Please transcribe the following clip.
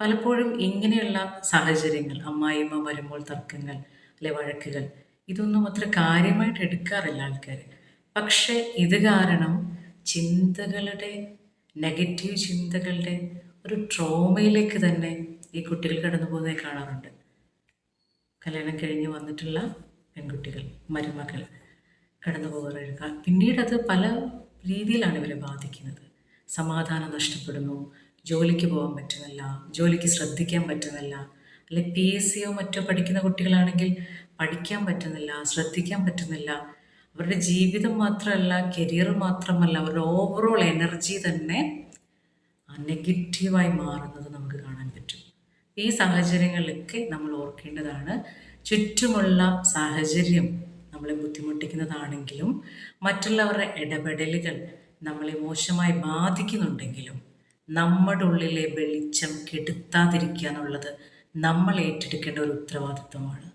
പലപ്പോഴും ഇങ്ങനെയുള്ള സാഹചര്യങ്ങൾ, അമ്മായിയമ്മ വരുമ്പോൾ തർക്കങ്ങൾ, അല്ലെ വഴക്കുകൾ, ഇതൊന്നും അത്ര കാര്യമായിട്ട് എടുക്കാറില്ല ആൾക്കാർ. പക്ഷേ ഇത് കാരണം ചിന്തകളുടെ, നെഗറ്റീവ് ചിന്തകളുടെ ഒരു ട്രോമയിലേക്ക് തന്നെ ഈ കുട്ടികൾ കടന്നു പോകുന്നതായി കാണാറുണ്ട്. കല്യാണം കഴിഞ്ഞ് വന്നിട്ടുള്ള പെൺകുട്ടികൾ, മരുമകൾ കടന്നു പോകാറുണ്ട്. പിന്നീട് അത് പല രീതിയിലാണ് ഇവരെ ബാധിക്കുന്നത്. സമാധാനം നഷ്ടപ്പെടുന്നു, ജോലിക്ക് പോകാൻ പറ്റുന്നില്ല, ജോലിക്ക് ശ്രദ്ധിക്കാൻ പറ്റുന്നില്ല, അല്ലെ PSCയോ മറ്റോ പഠിക്കുന്ന കുട്ടികളാണെങ്കിൽ പഠിക്കാൻ പറ്റുന്നില്ല, ശ്രദ്ധിക്കാൻ പറ്റുന്നില്ല. അവരുടെ ജീവിതം മാത്രമല്ല, കരിയർ മാത്രമല്ല, അവരുടെ ഓവറോൾ എനർജി തന്നെ നെഗറ്റീവായി മാറുന്നത് നമുക്ക് കാണാൻ പറ്റും. ഈ സാഹചര്യങ്ങളിലൊക്കെ നമ്മൾ ഓർക്കേണ്ടതാണ്, ചുറ്റുമുള്ള സാഹചര്യം നമ്മളെ ബുദ്ധിമുട്ടിക്കുന്നതാണെങ്കിലും മറ്റുള്ളവരുടെ ഇടപെടലുകൾ നമ്മളെ മോശമായി ബാധിക്കുന്നുണ്ടെങ്കിലും നമ്മുടെ ഉള്ളിലെ വെളിച്ചം കെടുത്താതിരിക്കുക എന്നുള്ളത് നമ്മൾ ഏറ്റെടുക്കേണ്ട ഒരു ഉത്തരവാദിത്വമാണ്.